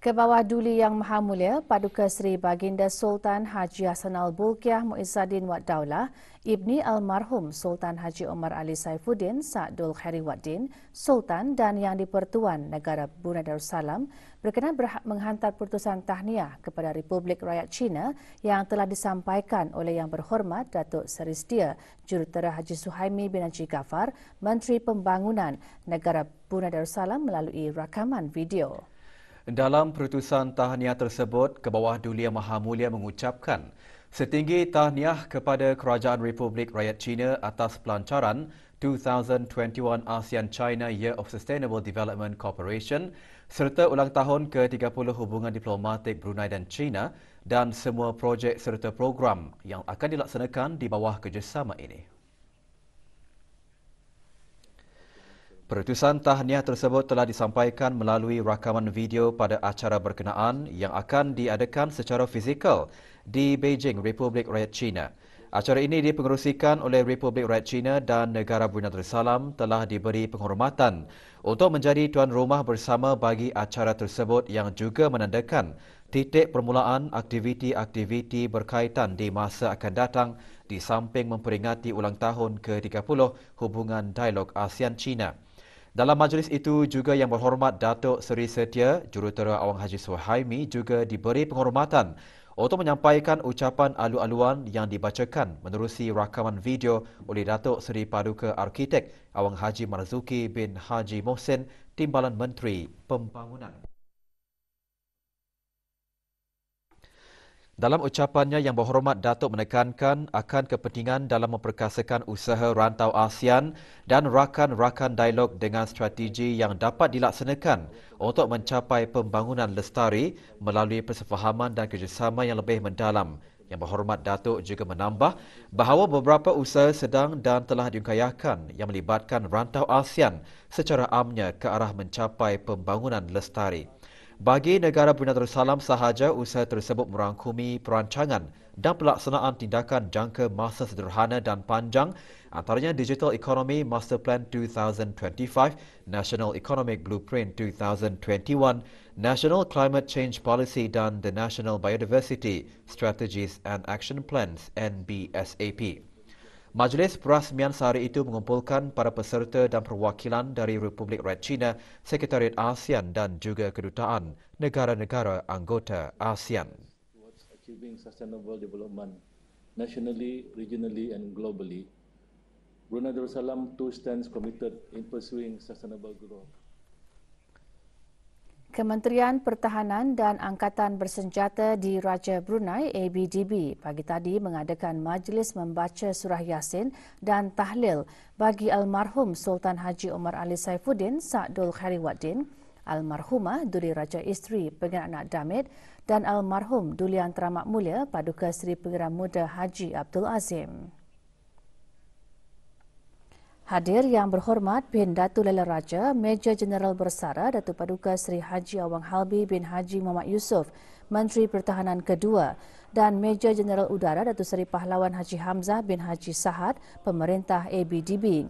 Ke bawah Duli Yang Maha Mulia, Paduka Seri Baginda Sultan Haji Hassanal Bolkiah Muizzaddin Wad Daulah, Ibni Almarhum Sultan Haji Omar Ali Saifuddin Sa'dul Khairi Waddin, Sultan dan Yang di-Pertuan Negara Brunei Darussalam berkenan menghantar putusan tahniah kepada Republik Rakyat China yang telah disampaikan oleh Yang Berhormat Datuk Seri Setia Jurutera Haji Suhaimi bin Haji Ghaffar, Menteri Pembangunan Negara Brunei Darussalam melalui rakaman video. Dalam putusan tahniah tersebut, ke bawah Duli Yang Maha Mulia mengucapkan setinggi tahniah kepada Kerajaan Republik Rakyat China atas pelancaran 2021 ASEAN-China Year of Sustainable Development Cooperation serta ulang tahun ke-30 hubungan diplomatik Brunei dan China dan semua projek serta program yang akan dilaksanakan di bawah kerjasama ini. Putusan tahniah tersebut telah disampaikan melalui rakaman video pada acara berkenaan yang akan diadakan secara fizikal di Beijing, Republik Rakyat China. Acara ini dipengerusikan oleh Republik Rakyat China dan Negara Brunei Darussalam telah diberi penghormatan untuk menjadi tuan rumah bersama bagi acara tersebut yang juga menandakan titik permulaan aktiviti-aktiviti berkaitan di masa akan datang di samping memperingati ulang tahun ke-30 hubungan dialog ASEAN-China. Dalam majlis itu juga Yang Berhormat Datuk Seri Setia Jurutera Awang Haji Suhaimi juga diberi penghormatan untuk menyampaikan ucapan alu-aluan yang dibacakan menerusi rakaman video oleh Datuk Seri Paduka Arkitek Awang Haji Marzuki bin Haji Mohsin, Timbalan Menteri Pembangunan. Dalam ucapannya, Yang Berhormat Datuk menekankan akan kepentingan dalam memperkasakan usaha rantau ASEAN dan rakan-rakan dialog dengan strategi yang dapat dilaksanakan untuk mencapai pembangunan lestari melalui persefahaman dan kerjasama yang lebih mendalam. Yang Berhormat Datuk juga menambah bahawa beberapa usaha sedang dan telah diungkayahkan yang melibatkan rantau ASEAN secara amnya ke arah mencapai pembangunan lestari. Bagi negara Brunei Darussalam sahaja, usaha tersebut merangkumi perancangan dan pelaksanaan tindakan jangka masa sederhana dan panjang antaranya Digital Economy Master Plan 2025, National Economic Blueprint 2021, National Climate Change Policy dan the National Biodiversity Strategies and Action Plans NBSAP. Majlis perasmian sehari itu mengumpulkan para peserta dan perwakilan dari Republik Rakyat China, Sekretariat ASEAN dan juga kedutaan negara-negara anggota ASEAN. Towards achieving sustainable development nationally, regionally and globally, Brunei Darussalam too stands committed in pursuing sustainable growth. Kementerian Pertahanan dan Angkatan Bersenjata di Raja Brunei ABDB pagi tadi mengadakan majlis membaca surah Yasin dan tahlil bagi almarhum Sultan Haji Omar Ali Saifuddin Sa'dul Khairi Waddin, almarhumah Duli Raja Isteri Pengiran Anak Damit dan almarhum Duli Yang Teramat Mulia Paduka Seri Pengiran Muda Haji Abdul Azim. Hadir Yang Berhormat bin Datuk Lela Raja, Major Jeneral Bersara Datuk Paduka Seri Haji Awang Halbi bin Haji Muhammad Yusof, Menteri Pertahanan kedua dan Major Jeneral Udara Datuk Seri Pahlawan Haji Hamzah bin Haji Sahad, Pemerintah ABDB.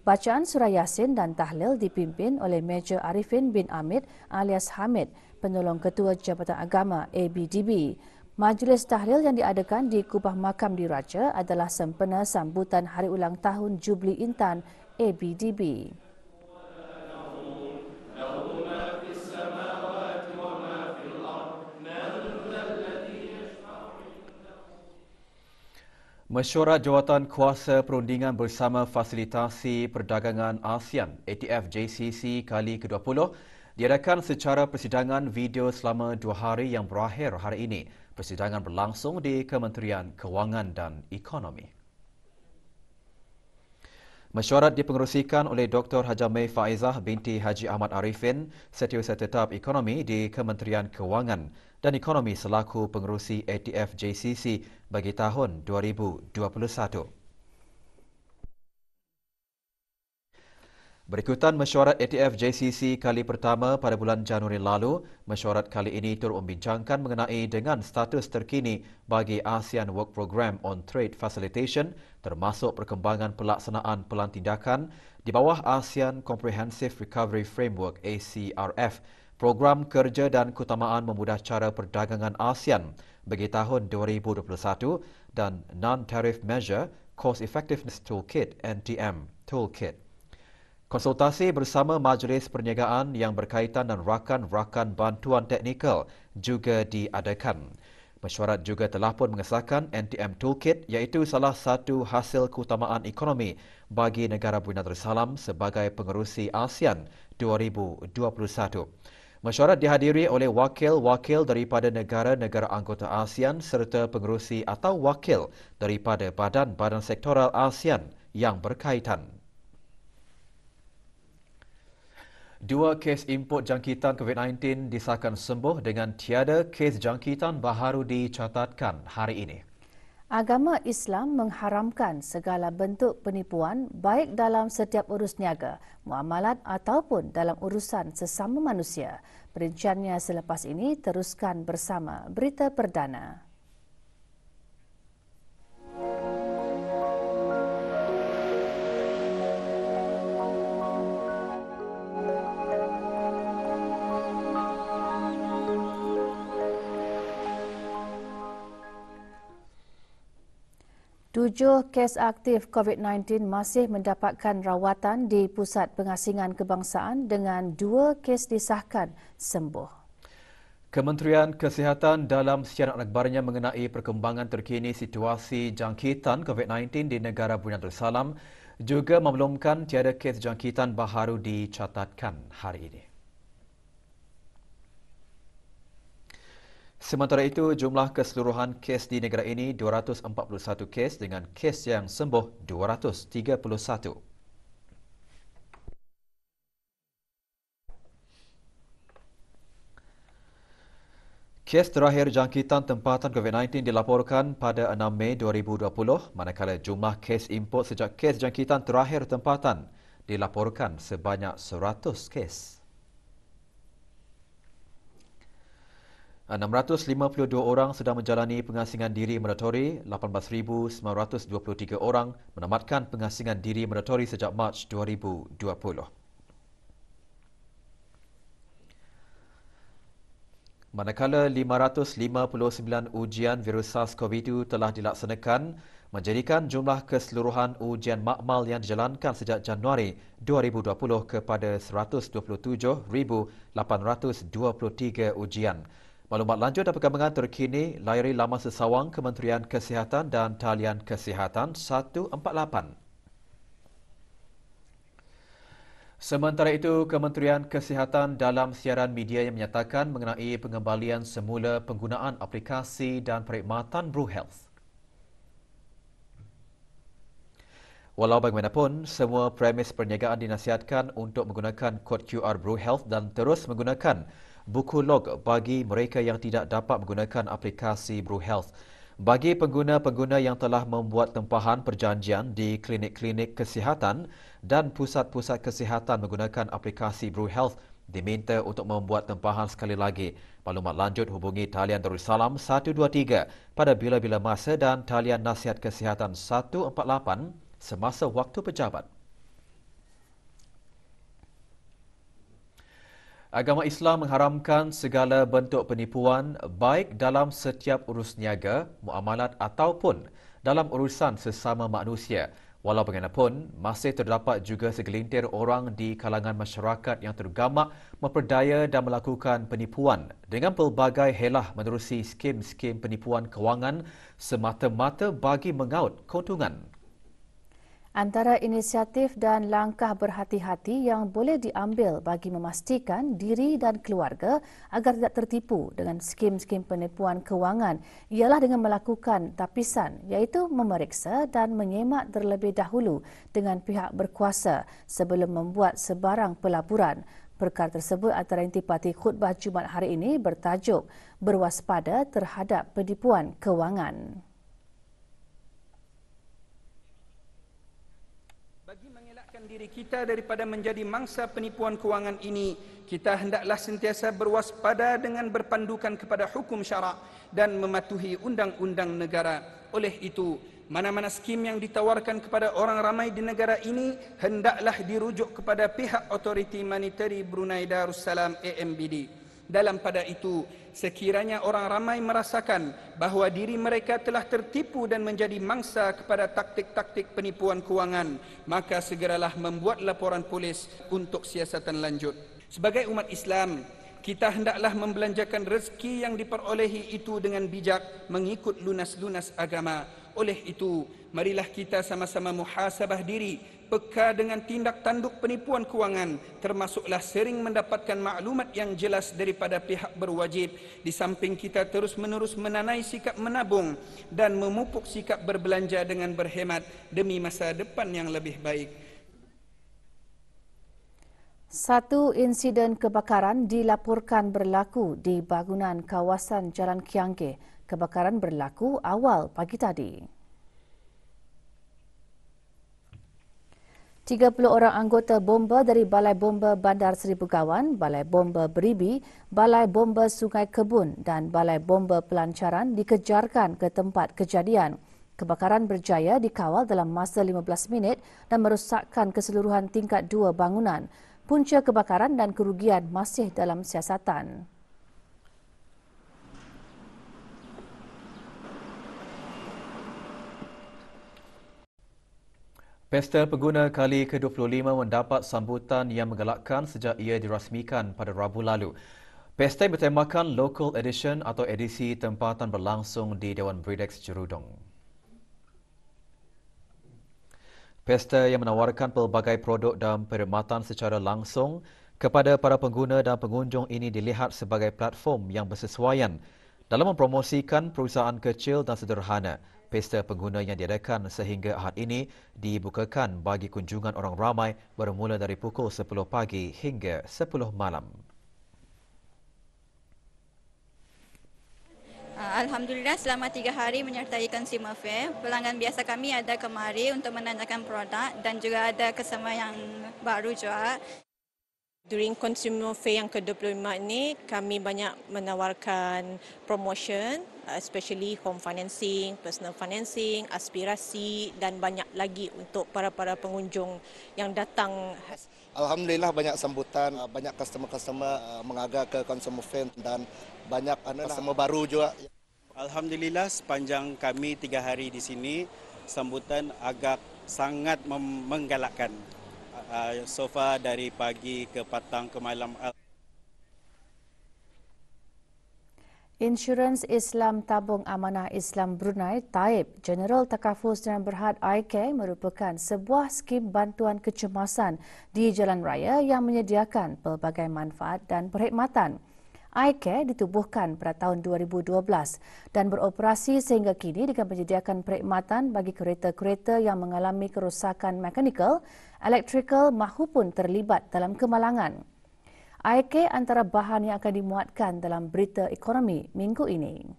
Bacaan surah Yasin dan tahlil dipimpin oleh Major Arifin bin Amit alias Hamid, Penolong Ketua Jabatan Agama ABDB. Majlis tahlil yang diadakan di Kubah Makam Diraja adalah sempena sambutan Hari Ulang Tahun Jubli Intan ABDB. Mesyuarat Jawatan Kuasa Perundingan Bersama Fasilitasi Perdagangan ASEAN ATF JCC kali ke-20 diadakan secara persidangan video selama 2 hari yang berakhir hari ini. Persidangan berlangsung di Kementerian Kewangan dan Ekonomi. Mesyuarat dipengerusikan oleh Dr. Hajamai Faizah binti Haji Ahmad Arifin, Setiausaha Tetap Ekonomi di Kementerian Kewangan dan Ekonomi selaku pengerusi ATF JCC bagi tahun 2021. Berikutan mesyuarat ATF JCC kali pertama pada bulan Januari lalu, mesyuarat kali ini turut membincangkan mengenai dengan status terkini bagi ASEAN Work Programme on Trade Facilitation termasuk perkembangan pelaksanaan pelan tindakan di bawah ASEAN Comprehensive Recovery Framework ACRF Program Kerja dan Keutamaan Memudah Cara Perdagangan ASEAN bagi tahun 2021 dan Non-Tariff Measure Cost Effectiveness Toolkit (NTM) Toolkit. Konsultasi bersama Majlis Perniagaan yang berkaitan dan rakan-rakan bantuan teknikal juga diadakan. Mesyuarat juga telah pun mengesahkan NTM Toolkit iaitu salah satu hasil keutamaan ekonomi bagi negara Brunei Darussalam sebagai pengerusi ASEAN 2021. Mesyuarat dihadiri oleh wakil-wakil daripada negara-negara anggota ASEAN serta pengerusi atau wakil daripada badan-badan sektoral ASEAN yang berkaitan. 2 kes import jangkitan COVID-19 disahkan sembuh dengan tiada kes jangkitan baharu dicatatkan hari ini. Agama Islam mengharamkan segala bentuk penipuan baik dalam setiap urus niaga, muamalat ataupun dalam urusan sesama manusia. Perinciannya selepas ini teruskan bersama Berita Perdana. Tujuh kes aktif COVID-19 masih mendapatkan rawatan di Pusat Pengasingan Kebangsaan dengan 2 kes disahkan sembuh. Kementerian Kesihatan dalam siaran akhbarnya mengenai perkembangan terkini situasi jangkitan COVID-19 di negara Brunei Darussalam juga memaklumkan tiada kes jangkitan baharu dicatatkan hari ini. Sementara itu, jumlah keseluruhan kes di negara ini 241 kes dengan kes yang sembuh 231. Kes terakhir jangkitan tempatan COVID-19 dilaporkan pada 6 Mei 2020, manakala jumlah kes import sejak kes jangkitan terakhir tempatan dilaporkan sebanyak 100 kes. 652 orang sedang menjalani pengasingan diri mandatori, 18,923 orang menamatkan pengasingan diri mandatori sejak Mac 2020. Manakala 559 ujian virus SARS-CoV-2 telah dilaksanakan, menjadikan jumlah keseluruhan ujian makmal yang dijalankan sejak Januari 2020 kepada 127,823 ujian. Maklumat lanjut dan perkembangan terkini layari laman sesawang Kementerian Kesihatan dan talian Kesihatan 148. Sementara itu, Kementerian Kesihatan dalam siaran media yang menyatakan mengenai pengembalian semula penggunaan aplikasi dan perkhidmatan BruHealth. Walau bagaimanapun, semua premis perniagaan dinasihatkan untuk menggunakan kod QR BruHealth dan terus menggunakan buku log bagi mereka yang tidak dapat menggunakan aplikasi BruHealth. Bagi pengguna-pengguna yang telah membuat tempahan perjanjian di klinik-klinik kesihatan dan pusat-pusat kesihatan menggunakan aplikasi BruHealth, diminta untuk membuat tempahan sekali lagi. Maklumat lanjut hubungi talian Darussalam 123 pada bila-bila masa dan talian nasihat kesihatan 148 semasa waktu pejabat. Agama Islam mengharamkan segala bentuk penipuan baik dalam setiap urus niaga, muamalat ataupun dalam urusan sesama manusia. Walau bagaimanapun, masih terdapat juga segelintir orang di kalangan masyarakat yang tergamak memperdaya dan melakukan penipuan dengan pelbagai helah menerusi skim-skim penipuan kewangan semata-mata bagi mengaut keuntungan. Antara inisiatif dan langkah berhati-hati yang boleh diambil bagi memastikan diri dan keluarga agar tidak tertipu dengan skim-skim penipuan kewangan ialah dengan melakukan tapisan iaitu memeriksa dan menyemak terlebih dahulu dengan pihak berkuasa sebelum membuat sebarang pelaburan. Perkara tersebut antara intipati khutbah Jumaat hari ini bertajuk Berwaspada Terhadap Penipuan Kewangan. Bagi mengelakkan diri kita daripada menjadi mangsa penipuan kewangan ini, kita hendaklah sentiasa berwaspada dengan berpandukan kepada hukum syarak dan mematuhi undang-undang negara. Oleh itu, Mana-mana skim yang ditawarkan kepada orang ramai di negara ini hendaklah dirujuk kepada pihak Autoriti Monetary Brunei Darussalam AMBD. Dalam pada itu, sekiranya orang ramai merasakan bahawa diri mereka telah tertipu dan menjadi mangsa kepada taktik-taktik penipuan kewangan, maka segeralah membuat laporan polis untuk siasatan lanjut. Sebagai umat Islam, kita hendaklah membelanjakan rezeki yang diperolehi itu dengan bijak mengikut lunas-lunas agama. Oleh itu, marilah kita sama-sama muhasabah diri, peka dengan tindak tanduk penipuan kewangan, termasuklah sering mendapatkan maklumat yang jelas daripada pihak berwajib, di samping kita terus-menerus menanai sikap menabung dan memupuk sikap berbelanja dengan berhemat demi masa depan yang lebih baik. Satu insiden kebakaran dilaporkan berlaku di bangunan kawasan Jalan Kiangke. Kebakaran berlaku awal pagi tadi. 30 orang anggota bomba dari Balai Bomba Bandar Seri Begawan, Balai Bomba Beribi, Balai Bomba Sungai Kebun dan Balai Bomba Pelancaran dikejarkan ke tempat kejadian. Kebakaran berjaya dikawal dalam masa 15 minit dan merosakkan keseluruhan tingkat 2 bangunan. Punca kebakaran dan kerugian masih dalam siasatan. Pesta Pengguna kali ke-25 mendapat sambutan yang menggalakkan sejak ia dirasmikan pada Rabu lalu. Pesta yang bertemakan Local Edition atau edisi tempatan berlangsung di Dewan Bridex Jerudong. Pesta yang menawarkan pelbagai produk dan perkhidmatan secara langsung kepada para pengguna dan pengunjung ini dilihat sebagai platform yang bersesuaian dalam mempromosikan perusahaan kecil dan sederhana. Pesta pengguna yang diadakan sehingga Ahad ini dibukakan bagi kunjungan orang ramai bermula dari pukul 10 pagi hingga 10 malam. Alhamdulillah selama 3 hari menyertai Consumer Fair, pelanggan biasa kami ada kemari untuk menanyakan produk dan juga ada kesamaan yang baru juga. During Consumer Fair yang ke-25 ini, kami banyak menawarkan promotion, especially home financing, personal financing, aspirasi dan banyak lagi untuk para pengunjung yang datang. Alhamdulillah banyak sambutan, banyak customer-customer mengagar ke Consumer Fair dan banyak customer baru juga. Alhamdulillah sepanjang kami 3 hari di sini, sambutan agak sangat menggalakkan. So far dari pagi ke petang ke malam. Insurans Islam Tabung Amanah Islam Brunei Taib General Takafus dan Berhad IK merupakan sebuah skim bantuan kecemasan di jalan raya yang menyediakan pelbagai manfaat dan perkhidmatan. iCare ditubuhkan pada tahun 2012 dan beroperasi sehingga kini dengan menyediakan perkhidmatan bagi kereta-kereta yang mengalami kerosakan mekanikal, elektrikal mahupun terlibat dalam kemalangan. iCare antara bahan yang akan dimuatkan dalam berita ekonomi minggu ini.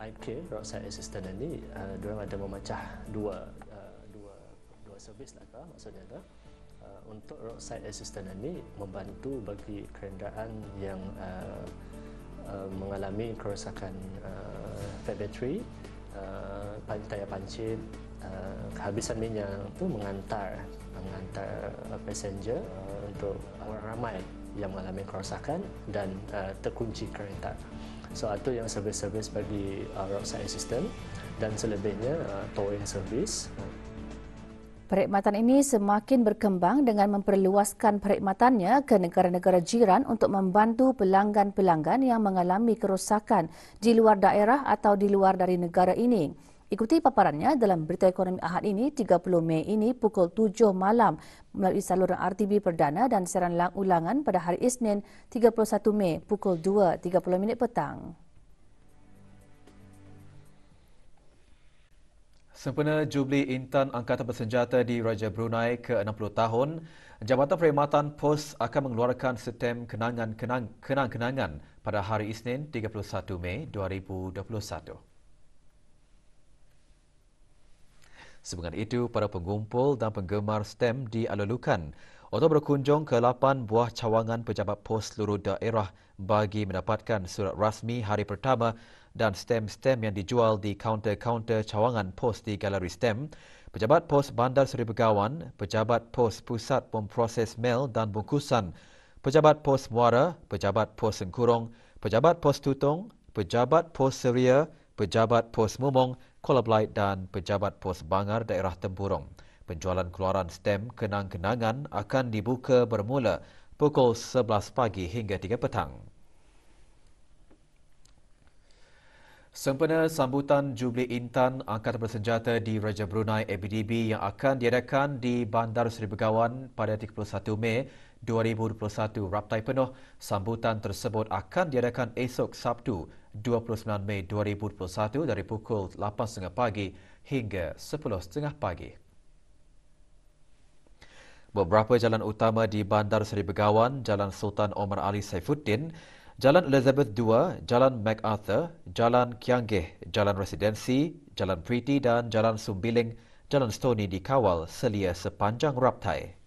iCare Roadside Assistant ini, diorang ada memecah dua servis lah, maksudnya adalah untuk Roadside Assistant ini membantu bagi kenderaan yang mengalami kerosakan flat battery, tayar pancit, kehabisan minyak itu mengantar passenger untuk orang ramai yang mengalami kerosakan dan terkunci kereta. So itu yang servis-servis bagi Roadside Assistant dan selebihnya towing service. Perkhidmatan ini semakin berkembang dengan memperluaskan perkhidmatannya ke negara-negara jiran untuk membantu pelanggan-pelanggan yang mengalami kerosakan di luar daerah atau di luar dari negara ini. Ikuti paparannya dalam berita ekonomi Ahad ini, 30 Mei ini pukul 7 malam melalui saluran RTB Perdana dan siaran ulangan pada hari Isnin 31 Mei pukul 2.30 petang. Sempena Jubli Intan Angkatan Bersenjata di Raja Brunei ke-60 tahun, Jabatan Perkhidmatan Pos akan mengeluarkan sistem kenang-kenangan pada hari Isnin 31 Mei 2021. Sebenarnya itu, para pengumpul dan penggemar stem dialulukan untuk berkunjung ke 8 buah cawangan pejabat pos seluruh daerah bagi mendapatkan surat rasmi hari pertama dan stem-stem yang dijual di kaunter-kaunter cawangan pos di Galeri Stem. Pejabat Pos Bandar Seri Begawan, Pejabat Pos Pusat Pemproses Mel dan Bungkusan, Pejabat Pos Muara, Pejabat Pos Sengkurong, Pejabat Pos Tutong, Pejabat Pos Seria, Pejabat Pos Mumong, Kuala Belait dan Pejabat Pos Bangar Daerah Tempurung. Penjualan keluaran stem kenang-kenangan akan dibuka bermula pukul 11 pagi hingga 3 petang. Sempena sambutan Jubli Intan Angkatan Bersenjata di Raja Brunei ABDB yang akan diadakan di Bandar Seri Begawan pada 31 Mei 2021 raptai penuh, sambutan tersebut akan diadakan esok Sabtu 29 Mei 2021 dari pukul 8.30 pagi hingga 10.30 pagi. Beberapa jalan utama di Bandar Seri Begawan, Jalan Sultan Omar Ali Saifuddin, Jalan Elizabeth II, Jalan MacArthur, Jalan Kianggeh, Jalan Residensi, Jalan Priti dan Jalan Sumbiling, Jalan Stony dikawal selia sepanjang raptai.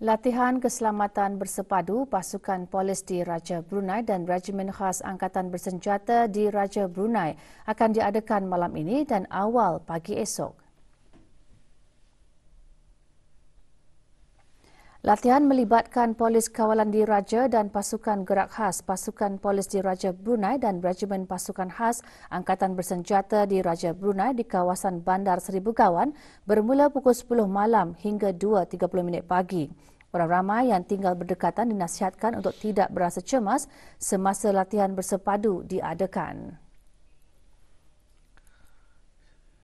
Latihan keselamatan bersepadu pasukan polis di Raja Brunei dan Regimen Khas Angkatan Bersenjata di Raja Brunei akan diadakan malam ini dan awal pagi esok. Latihan melibatkan polis kawalan diraja dan pasukan gerak khas pasukan polis di Raja Brunei dan Regimen Pasukan Khas Angkatan Bersenjata di Raja Brunei di kawasan Bandar Seri Begawan bermula pukul 10 malam hingga 2.30 pagi. Orang ramai yang tinggal berdekatan dinasihatkan untuk tidak berasa cemas semasa latihan bersepadu diadakan.